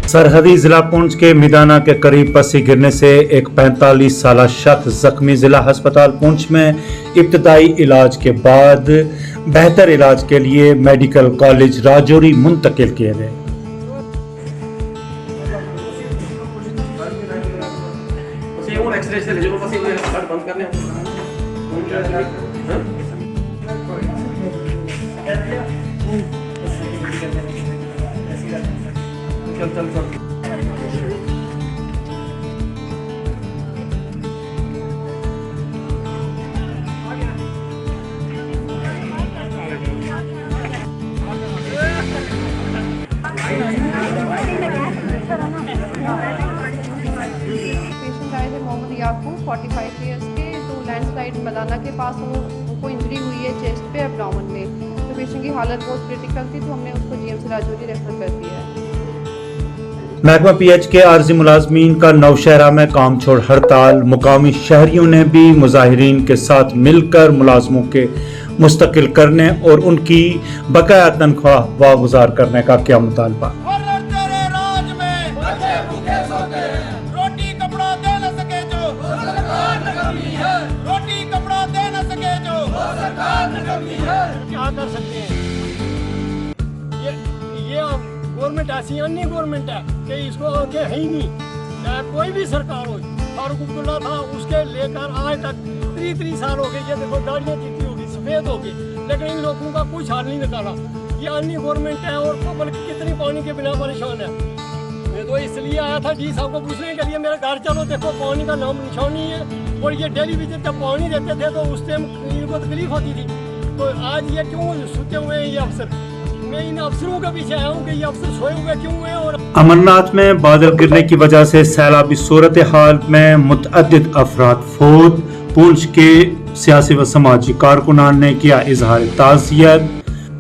सरहदी जिला पुंछ के मिदाना के करीब पसी गिरने से एक 45 साला शख्स जख्मी। जिला अस्पताल पुंछ में इब्तदाई इलाज के बाद बेहतर इलाज के लिए मेडिकल कॉलेज राजौरी मुंतकिल किए गए। पेशेंट आए थे मोहम्मद याकूब 45 ईयर्स के, जो लैंडस्लाइड मदाना के पास उनको इंजरी हुई है चेस्ट पे एब्डोमेन में। तो पेशेंट की हालत बहुत क्रिटिकल थी, तो हमने उसको जीएमसी राजौरी रेफर कर दिया है। महकमा पीएच के आर्जी मुलाजमीन का नौशहरा में काम छोड़ हड़ताल। मुकामी शहरियों ने भी मुजाहिरीन के साथ मिलकर मुलाजमों के मुस्तकिल करने और उनकी बकाया तनख्वाह वागुजार करने का किया मुतालबा। क्या कर सकते हैं, ये गवर्नमेंट ऐसी अन्य गवर्नमेंट है कि इसको आगे है ही नहीं। चाहे कोई भी सरकार हो, फारूक अब्दुल्ला था, उसके लेकर आज तक 30 साल हो गए। ये देखो दाढ़ियाँ चिट्टी होगी, सफेद होगी, लेकिन इन लोगों का कुछ हाल नहीं निकाला। ये अन्य गवर्नमेंट है और पब्लिक कितनी पानी के बिना परेशान है। मैं तो इसलिए आया था डी साहब को पूछने के लिए, मेरे घर चलो देखो पानी का नाम निशान नहीं है। और ये डेली विजिट जब पानी देते थे तो उस टाइम इनको तकलीफ होती थी। तो आज ये क्यों सोते हुए हैं ये अफसर? मैं इन अफसरों के पीछे आया हूँ कि ये अफसर सोए हुए क्यों हैं। और अमरनाथ में बादल गिरने की वजह से सैलाबी सूरत हाल में मुतअद्दिद अफराद फौत। पुंछ के सियासी व समाजी कारकुनान ने किया इजहार ताज़ियत।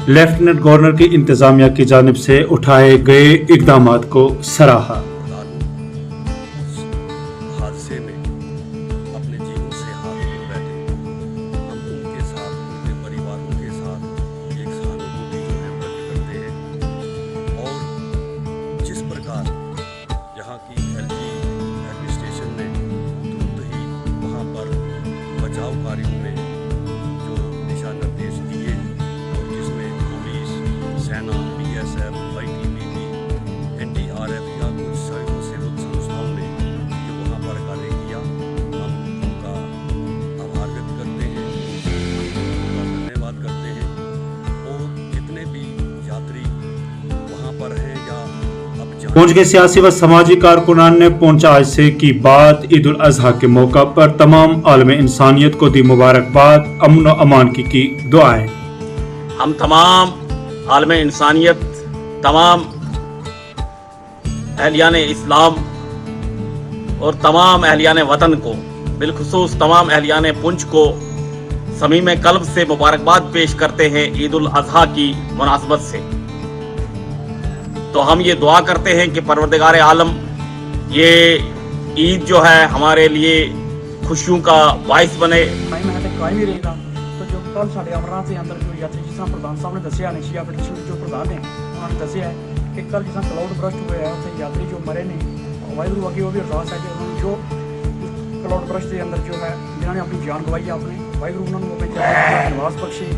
लेफ्टिनेंट गवर्नर की इंतजामिया की जानिब से उठाए गए इकदामात को सराहा। हादसे में अपने जीवन से हाथ धो बैठे, हम उनके साथ, उनके परिवारों के साथ एक सहानुभूति जो है व्यक्त करते हैं। और जिस प्रकार यहाँ की एलजी एडमिनिस्ट्रेशन ने तुरंत ही वहाँ पर बचाव कार्यों में जो दिशा निर्देश दिए, और जिसमें पुलिस, सेना, बीएसएफ, आईटीबीपी, एनडीआरएफ या कुछ स्वयंसेवक संस्थाओं ने जो वहाँ पर कार्य किया, हम उनका आभार व्यक्त करते हैं, उनका धन्यवाद करते हैं। और जितने भी यात्री वहाँ पर हैं या अब पुंछ के सियासी व समाजी कारकुनान ने पुंछ हादसे की बात ईद उल अजहा के मौका पर तमाम आलम इंसानियत को दी मुबारकबाद। अमन व अमान की दुआएं। हम तमाम आलम इंसानियत, तमाम अहलियान इस्लाम और तमाम अहलियान वतन को, बिलखुसूस तमाम अहलियान पुंछ को समीम कल्ब से मुबारकबाद पेश करते हैं ईद उल अजहा की मुनासबत से। तो हम ये दुआ करते हैं कि परवरदिगार आलम ये ईद जो है हमारे लिए खुशियों का बाइस बने। कायम ही रहेगा। तो जो कल साढ़े अमरनाथ के अंदर जो यात्री जिस तरह प्रधान साहब ने दसिया ने, शिया फेडरेशन जो प्रधान है उन्होंने दसिया है कि कल जिस तरह क्लाउड बर्स्ट हुए हैं उत्थे यात्री जो मरे ने, वाहिगुरू अगे वो भी अरदास है कि उन्होंने जो क्लाउड बर्स्ट के अंदर जो है जिन्होंने अपनी जान गवाई है, अपने वाहिगुरू उन्होंने अपने जान निवास बख्शे।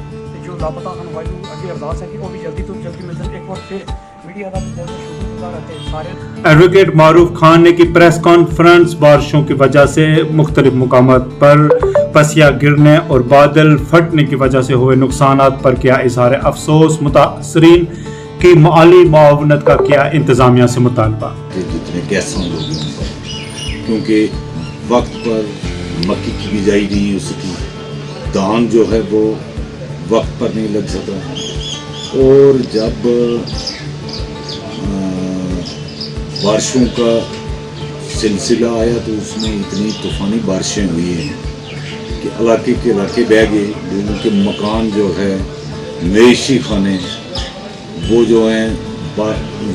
जो लापता हैं वाहिगुरू अगे अरदास है कि वो भी जल्दी तो जल्दी मिल जाए। एक बार फिर मीडिया का बहुत शुक्रगुजार रहते हैं सारे। एडवोकेट मारूफ खान ने की प्रेस कॉन्फ्रेंस। बारिशों की वजह से मुख्तलिफ मुकामात पर पसिया गिरने और बादल फटने की वजह से हुए नुकसानात पर किया इजहार अफसोस। मुतासरीन की माली मुआवनत का किया इंतजामिया से मुतालबा। जितने कैसा लोग, क्योंकि वक्त पर मक्की की बिजाई नहीं हो सकी, धान जो है वो वक्त पर नहीं लग सका। और जब बारिशों का सिलसिला आया तो उसमें इतनी तूफ़ानी बारिशें हुई हैं कि इलाके के इलाके बह गए। लोगों के मकान जो है, मवेशी खाने, वो जो हैं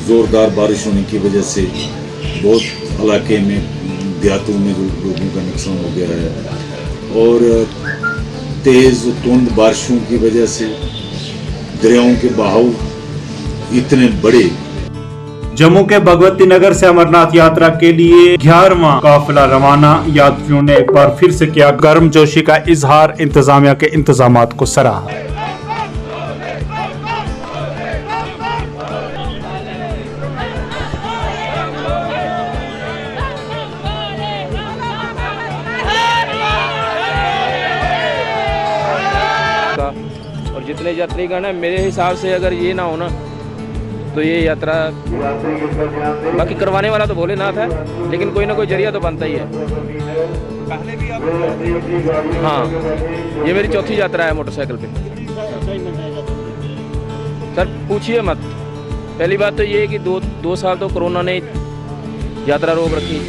ज़ोरदार बारिश होने की वजह से बहुत इलाके में, देहातों में लोगों का नुकसान हो गया है। और तेज़ तुंद बारिशों की वजह से दरियाओं के बहाव इतने बड़े जम्मू के भगवती नगर से अमरनाथ यात्रा के लिए 11वां काफिला रवाना। यात्रियों ने एक बार फिर से किया गर्मजोशी का इजहार, इंतजामिया के इंतजामात को सराहा। और जितने यात्रीगण हैं, मेरे हिसाब से अगर ये ना हो ना तो ये यात्रा, बाकी करवाने वाला तो भोलेनाथ है, लेकिन कोई ना कोई जरिया तो बनता ही है। पहले भी आप? हाँ, ये मेरी चौथी यात्रा है मोटरसाइकिल पे। सर पूछिए मत। पहली बात तो ये है कि दो साल तो कोरोना ने यात्रा रोक रखी।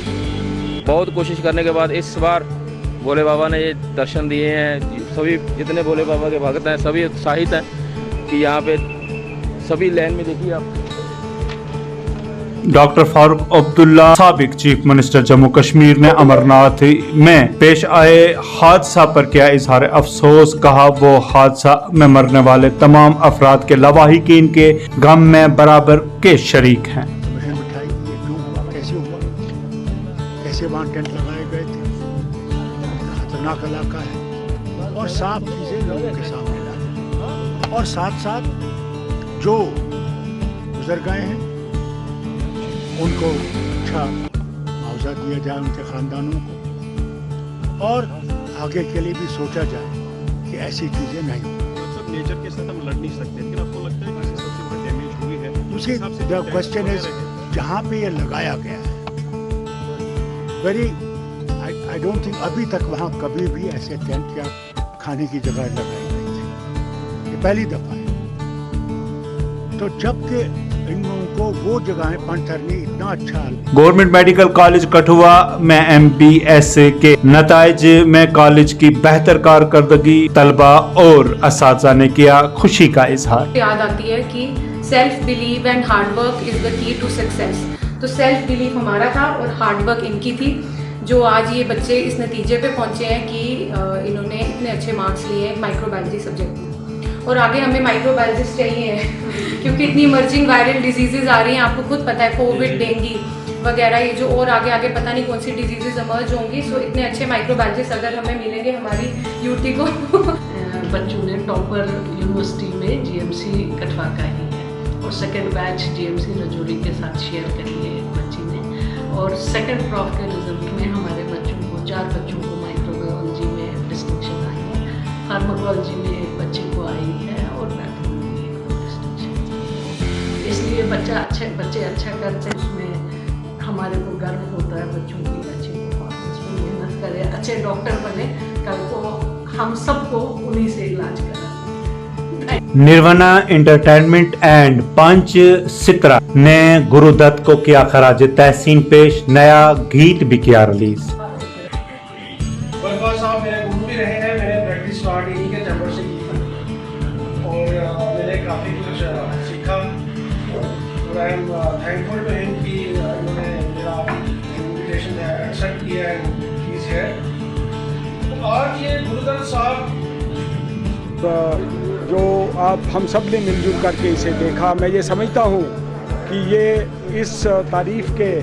बहुत कोशिश करने के बाद इस बार भोले बाबा ने ये दर्शन दिए हैं। सभी जितने भोले बाबा के भक्त हैं सभी उत्साहित हैं कि यहाँ पे सभी लाइन में देखिए आप। डॉक्टर फारूक अब्दुल्ला, साबिक चीफ मिनिस्टर जम्मू कश्मीर ने अमरनाथ में पेश आए हादसा पर किया इजहार अफसोस। कहा वो हादसा में मरने वाले तमाम अफराद के लवाहिकीन के गम में बराबर के शरीक हैं। कैसे हुआ, कैसे वहाँ टेंट लगाए गए थे, खतरनाक इलाका है और साफ चीजें लोगों के सामने ला, और साथ साथ जो गुजर गए हैं उनको अच्छा मुआवजा दिया जाए, उनके खानदानों को, और आगे के लिए भी सोचा जाए कि ऐसी चीजें नहीं हो। मतलब नेचर के साथ हम लड़ नहीं सकते, लेकिन आपको लगता है कि सबसे बड़ी डैमेज हुई है? उसी द क्वेश्चन इज, जहाँ पे ये लगाया गया है, वेरी आई डोंट थिंक अभी तक वहाँ कभी भी ऐसे टेंट या खाने की जगह लगाई गई थी। ये पहली दफा है। तो जबकि इन लोगों को वो जगहें पंथर ने इतना अच्छा। गवर्नमेंट मेडिकल कॉलेज कठुआ में MBS के नताइज में कॉलेज की बेहतर कारकर्दगी तलबा और असातिज़ा ने किया खुशी का इजहार। याद आती है कि self believe and hard work is the key to success. तो सेल्फ बिलीव हमारा था और हार्ड वर्क इनकी थी, जो आज ये बच्चे इस नतीजे पे पहुंचे हैं कि इन्होंने इतने अच्छे मार्क्स लिए माइक्रोबायोलॉजी सब्जेक्ट में। और आगे हमें माइक्रोबायोलॉजिस्ट चाहिए है क्योंकि इतनी इमर्जिंग वायरल डिजीजेज आ रही हैं, आपको खुद पता है, कोविड, डेंगू वगैरह, ये जो और आगे आगे पता नहीं कौन सी डिजीजेज इमर्ज होंगी। सो इतने अच्छे माइक्रोबायोलॉजिस्ट अगर हमें मिलेंगे हमारी यूटी को। बच्चों ने टॉपर यूनिवर्सिटी में GMC कठवा का ही है, और सेकेंड बैच GMC रजौरी के साथ शेयर करी है एक बच्ची ने। और सेकेंड प्रॉफ के रिजल्ट में हमारे बच्चों को 4 बच्चों को माइक्रोबायोलॉजी में डिस्टिंक्शन आई है, फार्माकोलॉजी में एक बच्चे को आई है, और पैथोलॉजी में एक डिस्टिंक्शन। इसलिए बच्चे अच्छा करते हैं, उसमें हमारे को गर्व होता है बच्चों की अच्छी परफॉर्मेंस में, मेहनत करें, अच्छे डॉक्टर बने, कल को हम सबको उन्हीं से इलाज करें। निर्वना एंटरटेनमेंट एंड पंच सित्रा ने गुरुदत्त को किया खराज तहसीन पेश, नया गीत भी किया रिलीज। साहब मेरे गुरु भी रहे हैं, मैंने प्रैक्टिस स्टार्ट इन्हीं के चैम्बर से की थी और मैंने काफ़ी कुछ सीखा, और I am thankful to him कि इन्होंने मेरा इन्विटेशन एक्सेप्ट किया है, चीज़ है। तो आज ये गुरुदत्त साहब जो आप हम सब ने मिलजुल करके इसे देखा, मैं ये समझता हूँ कि ये इस तारीफ़ के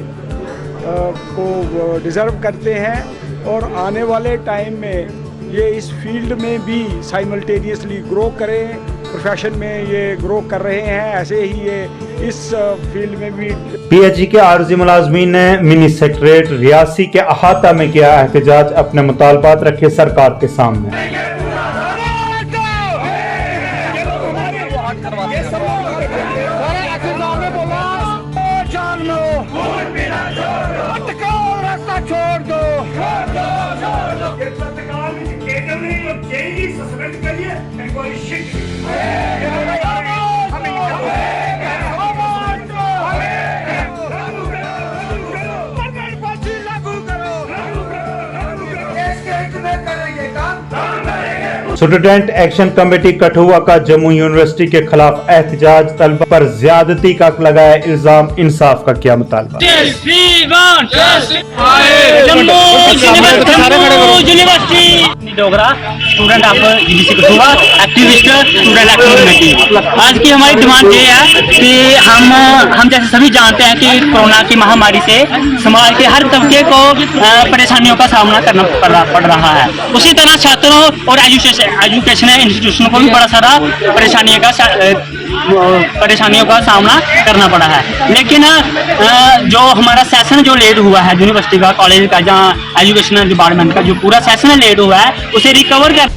को डिज़र्व करते हैं, और आने वाले टाइम में ये इस फील्ड में भी साइमल्टेनियसली ग्रो करें। प्रोफेशन में ये ग्रो कर रहे हैं, ऐसे ही ये इस फील्ड में भी। PHE के आर्जी मुलाजमीन ने मिनी सेक्रेटरीट रियासी के अहाता में किया एहतजाज, अपने मुतालबात रखे सरकार के सामने। स्टूडेंट एक्शन कमेटी कठुआ का जम्मू यूनिवर्सिटी के खिलाफ एहतजाज, तलबा पर ज्यादती का लगाया इल्जाम, इंसाफ का किया मुतालबा। Dogra student of university Kathua activist student action committee. आज की हमारी डिमांड ये है कि हम जैसे सभी जानते हैं कि कोरोना की महामारी से समाज के हर तबके को परेशानियों का सामना करना पड़ रहा है। उसी तरह छात्रों और एजुकेशनल इंस्टीट्यूशन को भी बड़ा सारा परेशानियों का सामना करना पड़ा है। लेकिन जो हमारा सेशन जो लेट हुआ है यूनिवर्सिटी का, कॉलेज का, जहाँ एजुकेशनल डिपार्टमेंट का जो पूरा सेशन लेट हुआ है, उसे रिकवर कर